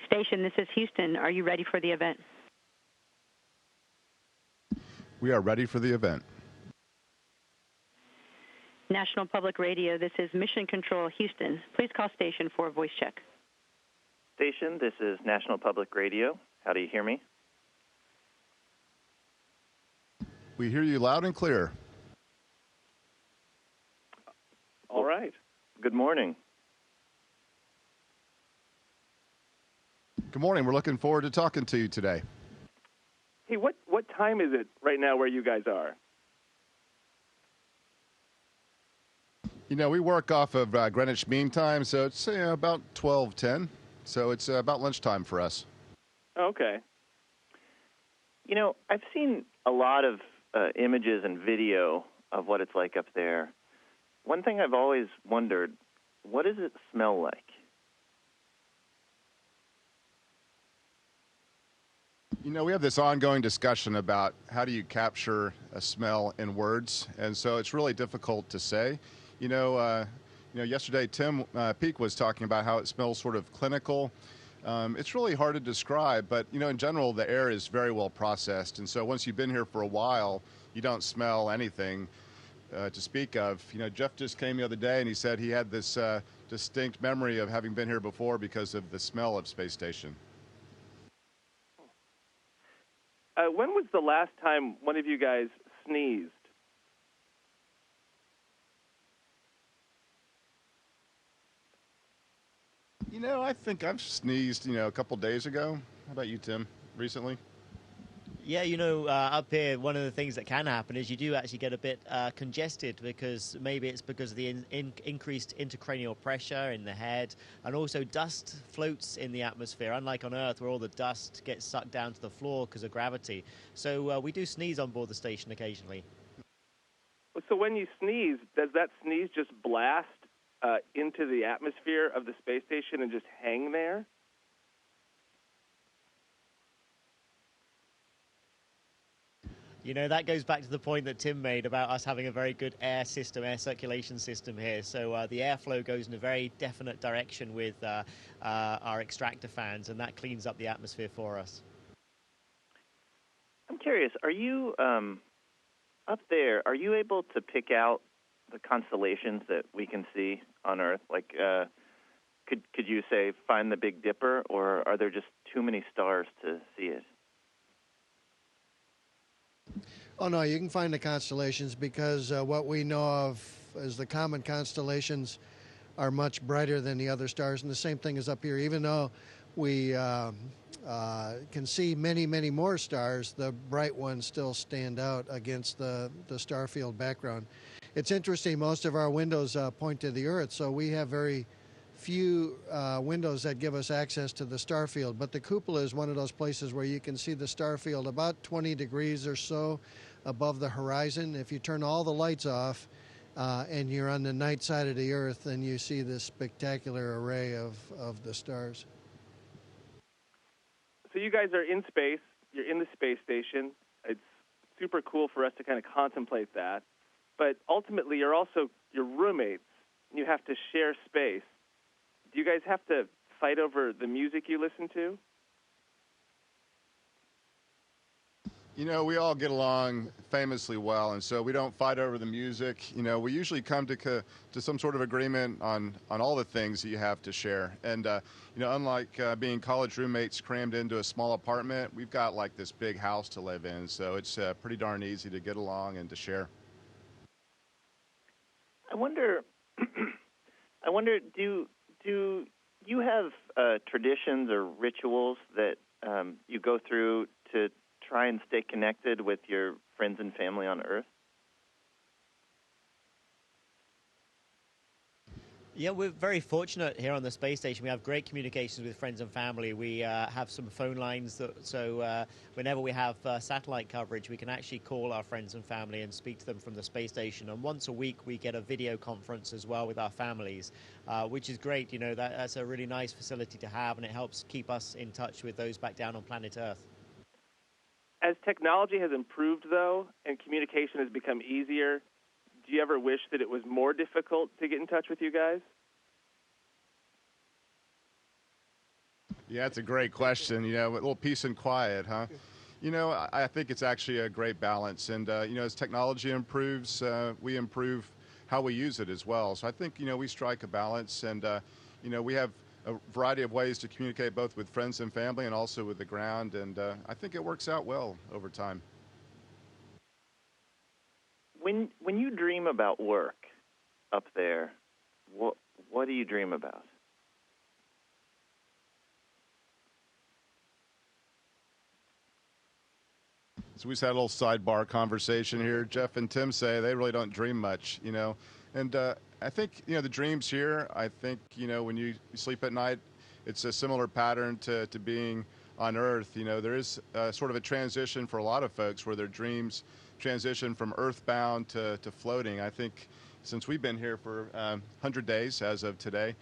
Station, this is Houston. Are you ready for the event? We are ready for the event. National Public Radio, this is Mission Control Houston. Please call station for a voice check. Station, this is National Public Radio. How do you hear me? We hear you loud and clear. All right. Good morning. Good morning. We're looking forward to talking to you today. Hey, what time is it right now where you guys are? You know, we work off of Greenwich Mean Time, so it's about 12:10. So it's about lunchtime for us. Okay. You know, I've seen a lot of images and video of what it's like up there. One thing I've always wondered, what does it smell like? You know, we have this ongoing discussion about how do you capture a smell in words, and so it's really difficult to say. Yesterday Tim Peake was talking about how it smells sort of clinical. It's really hard to describe, but in general, the air is very well processed, and so once you've been here for a while, you don't smell anything to speak of. Jeff just came the other day, and he said he had this distinct memory of having been here before because of the smell of Space Station. When was the last time one of you guys sneezed? I think I've sneezed, a couple days ago. How about you, Tim, recently? Yeah, up here, one of the things that can happen is you do actually get a bit congested because maybe it's because of the increased intracranial pressure in the head, and also dust floats in the atmosphere, unlike on Earth where all the dust gets sucked down to the floor because of gravity. So we do sneeze on board the station occasionally. So when you sneeze, does that sneeze just blast into the atmosphere of the space station and just hang there? That goes back to the point that Tim made about us having a very good air circulation system here. So the airflow goes in a very definite direction with our extractor fans, and that cleans up the atmosphere for us. I'm curious, are you up there, are you able to pick out the constellations that we can see on Earth? Like, could you say find the Big Dipper, or are there just too many stars to see it? Oh, no, you can find the constellations because what we know of as the common constellations are much brighter than the other stars, and the same thing is up here. Even though we can see many, many more stars, the bright ones still stand out against the star field background. It's interesting, most of our windows point to the Earth, so we have very few windows that give us access to the star field, but the cupola is one of those places where you can see the star field about 20 degrees or so above the horizon. If you turn all the lights off and you're on the night side of the Earth, then you see this spectacular array of the stars. So you guys are in space, you're in the space station. It's super cool for us to kind of contemplate that, but ultimately you're roommates. You have to share space. Do you guys have to fight over the music you listen to? We all get along famously well, and so we don't fight over the music. We usually come to some sort of agreement on all the things that you have to share. And, unlike being college roommates crammed into a small apartment, we've got like this big house to live in, so it's pretty darn easy to get along and to share. I wonder, do you have traditions or rituals that you go through to try and stay connected with your friends and family on Earth? Yeah, we're very fortunate here on the space station. We have great communications with friends and family. We have some phone lines, so whenever we have satellite coverage, we can actually call our friends and family and speak to them from the space station. And once a week, we get a video conference as well with our families, which is great. That's a really nice facility to have, and it helps keep us in touch with those back down on planet Earth. As technology has improved, though, and communication has become easier, do you ever wish that it was more difficult to get in touch with you guys? Yeah, it's a great question. A little peace and quiet, huh? I think it's actually a great balance. And, as technology improves, we improve how we use it as well. So I think, we strike a balance. And, we have a variety of ways to communicate both with friends and family and also with the ground. And I think it works out well over time. When you dream about work up there, what do you dream about? So we just had a little sidebar conversation here. Jeff and Tim say they really don't dream much, And I think, the dreams here, I think, when you sleep at night, it's a similar pattern to being on Earth. There is sort of a transition for a lot of folks where their dreams transition from earthbound to floating. I think since we've been here for 100 days as of today,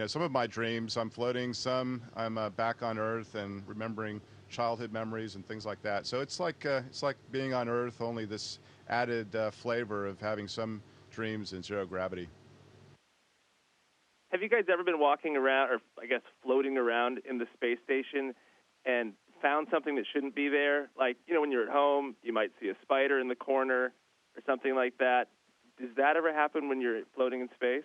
some of my dreams, I'm floating, some I'm back on Earth and remembering childhood memories and things like that. So it's like being on Earth, only this added flavor of having some dreams in zero gravity. Have you guys ever been walking around, or I guess floating around in the space station and found something that shouldn't be there? Like, when you're at home, you might see a spider in the corner or something like that. Does that ever happen when you're floating in space?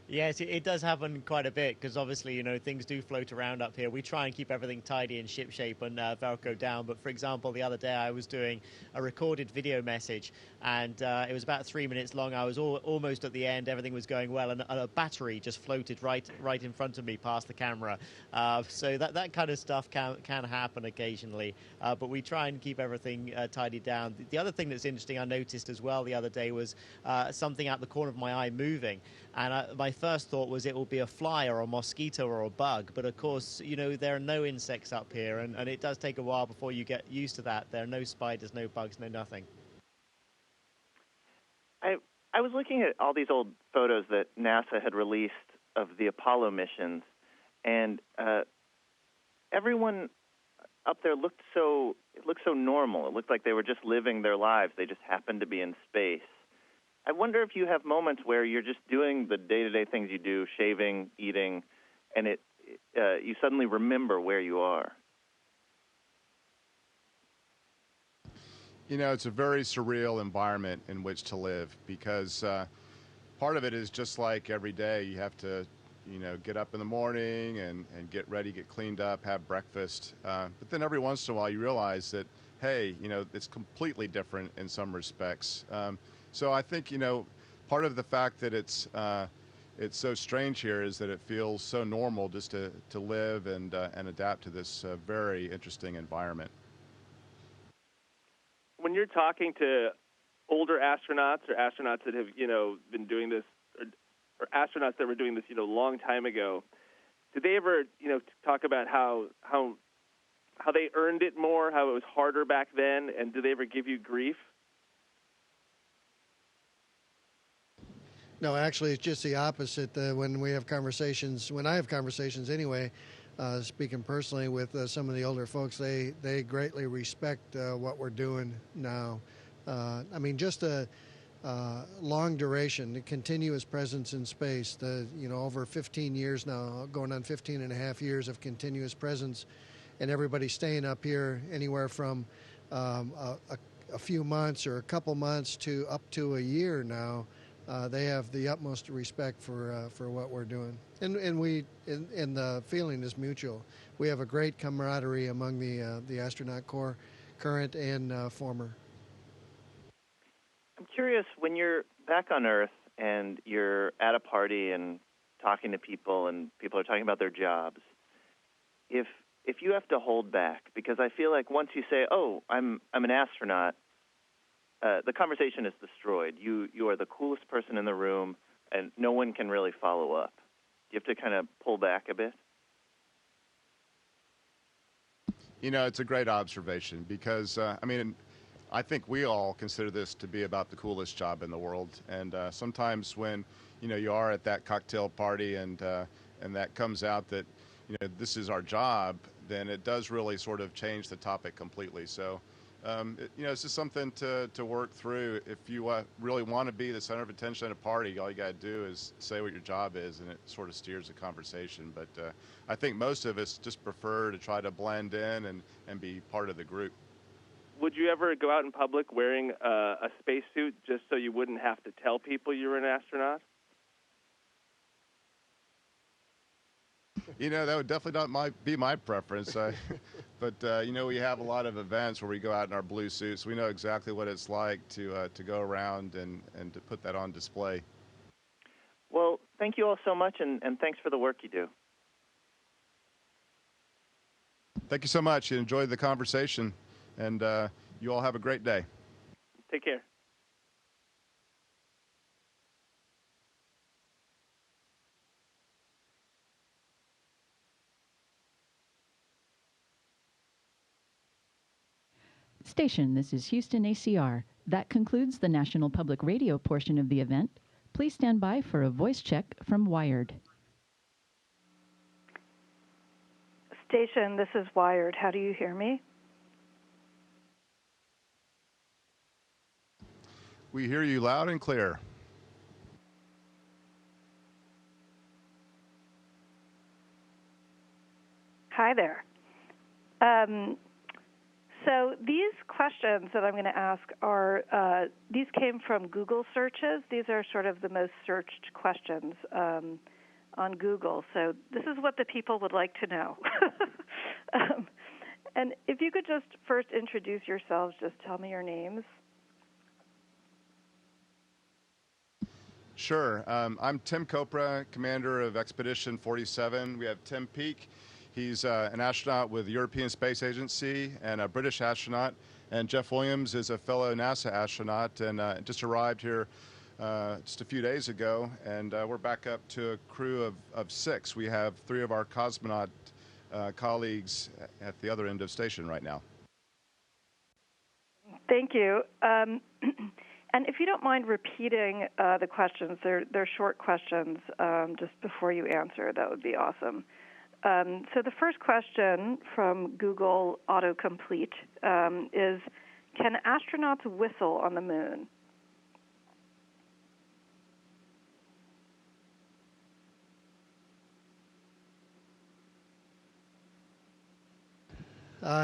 Yes, it does happen quite a bit because obviously, things do float around up here. We try and keep everything tidy and shipshape and Velcro down. But for example, the other day I was doing a recorded video message and it was about 3 minutes long. I was almost at the end. Everything was going well. And a battery just floated right in front of me past the camera. So that kind of stuff can happen occasionally. But we try and keep everything tidied down. The other thing that's interesting I noticed as well the other day was something out the corner of my eye moving. And my first thought was it will be a fly or a mosquito or a bug. But of course, there are no insects up here. And it does take a while before you get used to that. There are no spiders, no bugs, no nothing. I was looking at all these old photos that NASA had released of the Apollo missions. And everyone up there looked so normal. It looked like they were just living their lives. They just happened to be in space. I wonder if you have moments where you're just doing the day-to-day things you do, shaving, eating, and you suddenly remember where you are. It's a very surreal environment in which to live because part of it is just like every day you have to, get up in the morning and get ready, get cleaned up, have breakfast. But then every once in a while you realize that, hey, it's completely different in some respects. So I think, part of the fact that it's so strange here is that it feels so normal just to live and adapt to this very interesting environment. When you're talking to older astronauts or astronauts that have, been doing this, or astronauts that were doing this, a long time ago, did they ever, talk about how they earned it more, how it was harder back then, and did they ever give you grief? No, actually, it's just the opposite. When I have conversations anyway, speaking personally with some of the older folks, they greatly respect what we're doing now. Just a long duration, the continuous presence in space, over 15 years now, going on 15 and a half years of continuous presence, and everybody staying up here anywhere from a few months or a couple months to up to a year now. They have the utmost respect for what we're doing, and the feeling is mutual. We have a great camaraderie among the astronaut corps, current and former. I'm curious, when you're back on Earth and you're at a party and talking to people and people are talking about their jobs, if you have to hold back, because I feel like once you say, "Oh, I'm an astronaut," the conversation is destroyed. You are the coolest person in the room, and no one can really follow up. You have to kind of pull back a bit. It's a great observation because, I think we all consider this to be about the coolest job in the world. And sometimes when, you are at that cocktail party and that comes out that, this is our job, then it does really sort of change the topic completely. So, It's just something to work through. If you really want to be the center of attention at a party, all you got to do is say what your job is, and it sort of steers the conversation. But I think most of us just prefer to try to blend in and be part of the group. Would you ever go out in public wearing a spacesuit just so you wouldn't have to tell people you were an astronaut? That would definitely not be my preference. But we have a lot of events where we go out in our blue suits. We know exactly what it's like to go around and to put that on display. Well, thank you all so much, and thanks for the work you do. Thank you so much. You enjoyed the conversation, and you all have a great day. Take care. Station, this is Houston ACR. That concludes the National Public Radio portion of the event. Please stand by for a voice check from Wired. Station, this is Wired. How do you hear me? We hear you loud and clear. Hi there. So these questions that I'm going to ask these came from Google searches. These are sort of the most searched questions on Google. So this is what the people would like to know. And if you could just first introduce yourselves, just tell me your names. Sure. I'm Tim Copra, commander of Expedition 47. We have Tim Peake. He's an astronaut with the European Space Agency and a British astronaut. And Jeff Williams is a fellow NASA astronaut and just arrived here just a few days ago. And we're back up to a crew of 6. We have 3 of our cosmonaut colleagues at the other end of station right now. Thank you. And if you don't mind repeating the questions, they're short questions just before you answer, that would be awesome. So the first question from Google Autocomplete is, can astronauts whistle on the moon?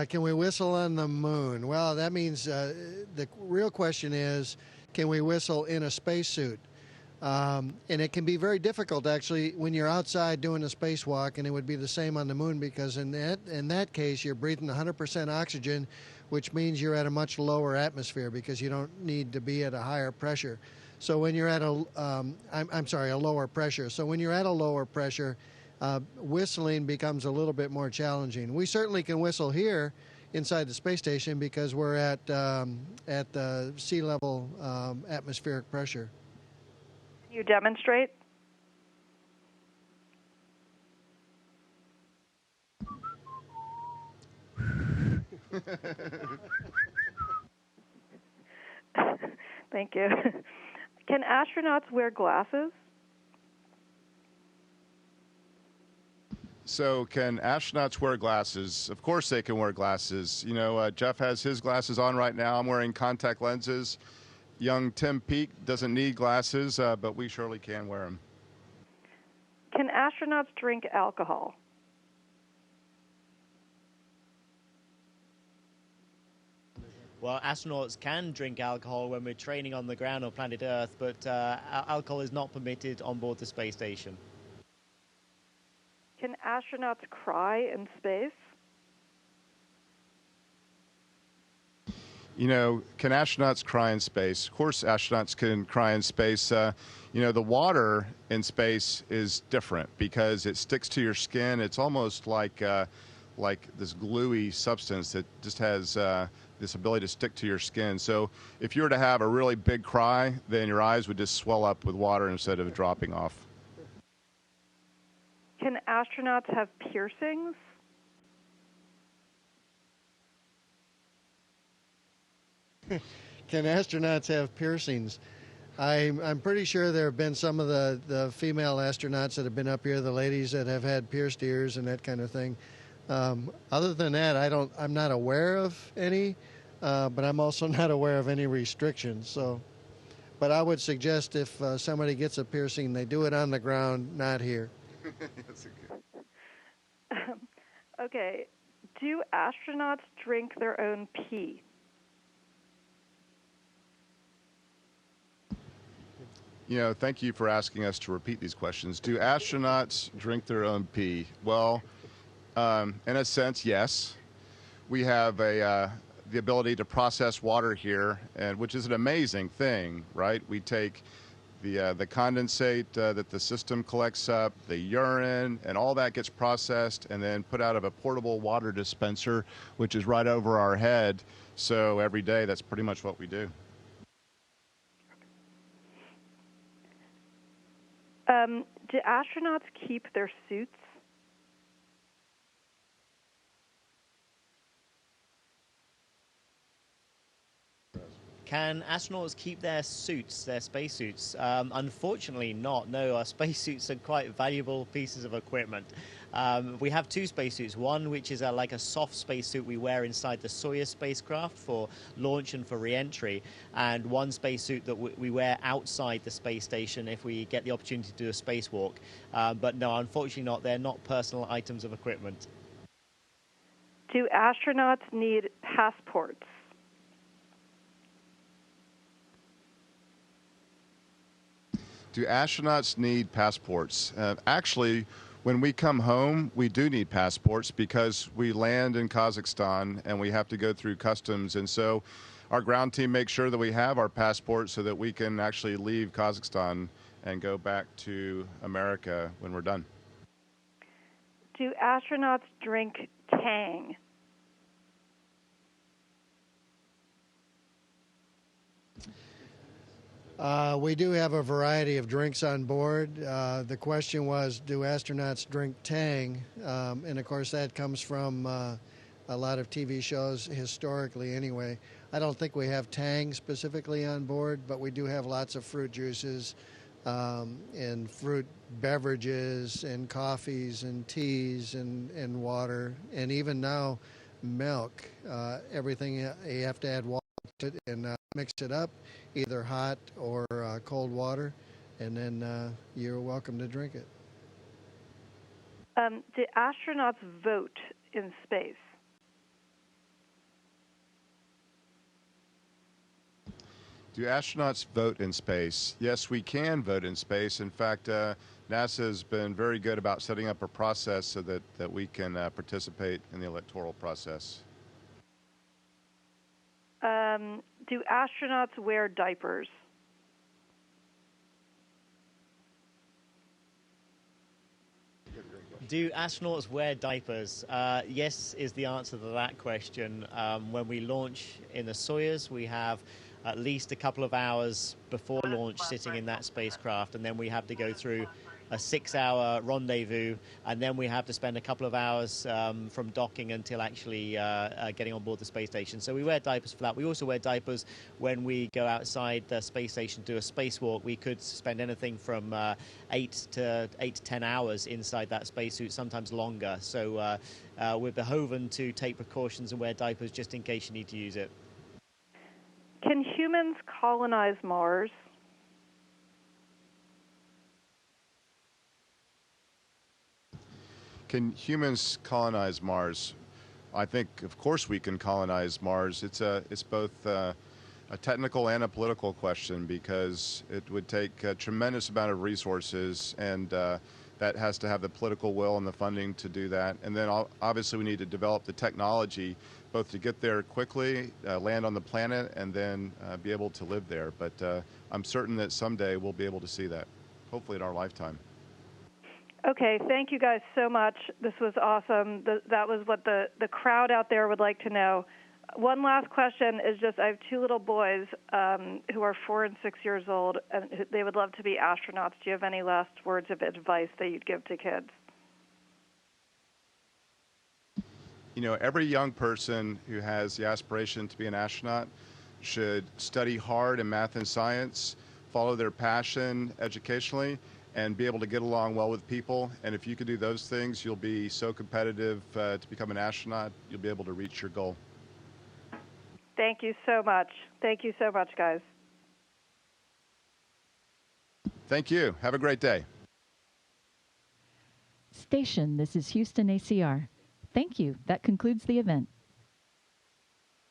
Can we whistle on the moon? Well, that means the real question is, can we whistle in a spacesuit? And it can be very difficult, actually, when you're outside doing a spacewalk, and it would be the same on the moon because in that case, you're breathing 100% oxygen, which means you're at a much lower atmosphere because you don't need to be at a higher pressure. So when you're at a lower pressure. So when you're at a lower pressure, whistling becomes a little bit more challenging. We certainly can whistle here inside the space station because we're at the sea level atmospheric pressure. Can you demonstrate? Thank you. Can astronauts wear glasses? So can astronauts wear glasses? Of course they can wear glasses. Jeff has his glasses on right now. I'm wearing contact lenses. Young Tim Peake doesn't need glasses, but we surely can wear them. Can astronauts drink alcohol? Well, astronauts can drink alcohol when we're training on the ground on planet Earth, but alcohol is not permitted on board the space station. Can astronauts cry in space? Can astronauts cry in space? Of course, astronauts can cry in space. The water in space is different because it sticks to your skin. It's almost like this gluey substance that just has this ability to stick to your skin. So if you were to have a really big cry, then your eyes would just swell up with water instead of dropping off. Can astronauts have piercings? Can astronauts have piercings? I'm pretty sure there have been some of the female astronauts that have been up here, the ladies that have had pierced ears and that kind of thing. Other than that, I'm not aware of any. but I'm also not aware of any restrictions. So, but I would suggest if somebody gets a piercing, they do it on the ground, not here. Okay. Do astronauts drink their own pee? You know, thank you for asking us to repeat these questions. Do astronauts drink their own pee? Well, in a sense, yes. We have the ability to process water here, and which is an amazing thing, right? We take the condensate that the system collects up, the urine, and all that gets processed and then put out of a portable water dispenser, which is right over our head. So every day, that's pretty much what we do. Do astronauts keep their suits? Can astronauts keep their suits, their spacesuits? Unfortunately not. No, our spacesuits are quite valuable pieces of equipment. We have two spacesuits, one which is like a soft spacesuit we wear inside the Soyuz spacecraft for launch and for re-entry, and one spacesuit that we wear outside the space station if we get the opportunity to do a spacewalk. But no, unfortunately not. They're not personal items of equipment. Do astronauts need passports? Do astronauts need passports? Actually, when we come home, we do need passports because we land in Kazakhstan and we have to go through customs. And so our ground team makes sure that we have our passports so that we can actually leave Kazakhstan and go back to America when we're done. Do astronauts drink Tang? We do have a variety of drinks on board. The question was, do astronauts drink Tang? And of course, that comes from a lot of TV shows historically anyway. I don't think we have Tang specifically on board, but we do have lots of fruit juices and fruit beverages and coffees and teas and water, and even now milk. Everything you have to add water to it and mix it up, either hot or cold water, and then you're welcome to drink it. Do astronauts vote in space? Do astronauts vote in space? Yes, we can vote in space. In fact, NASA has been very good about setting up a process so that we can participate in the electoral process. Do astronauts wear diapers? Do astronauts wear diapers? Yes is the answer to that question. When we launch in the Soyuz, we have at least a couple of hours before launch sitting in that spacecraft, and then we have to go through a 6-hour rendezvous, and then we have to spend a couple of hours from docking until actually getting on board the space station. So we wear diapers for that. We also wear diapers when we go outside the space station to do a spacewalk. We could spend anything from 8 to 10 hours inside that spacesuit, sometimes longer. So we're beholden to take precautions and wear diapers just in case you need to use it. Can humans colonize Mars? Can humans colonize Mars? I think, of course, we can colonize Mars. It's both a technical and a political question because it would take a tremendous amount of resources, and that has to have the political will and the funding to do that. And then obviously we need to develop the technology both to get there quickly, land on the planet, and then be able to live there. But I'm certain that someday we'll be able to see that, hopefully in our lifetime. Okay, thank you guys so much. This was awesome. That was what the crowd out there would like to know. One last question is just, I have two little boys who are 4 and 6 years old, and they would love to be astronauts. Do you have any last words of advice that you'd give to kids? You know, every young person who has the aspiration to be an astronaut should study hard in math and science, follow their passion educationally, and be able to get along well with people. And if you can do those things, you'll be so competitive to become an astronaut, you'll be able to reach your goal. Thank you so much. Thank you so much, guys. Thank you. Have a great day. Station, this is Houston ACR. Thank you. That concludes the event.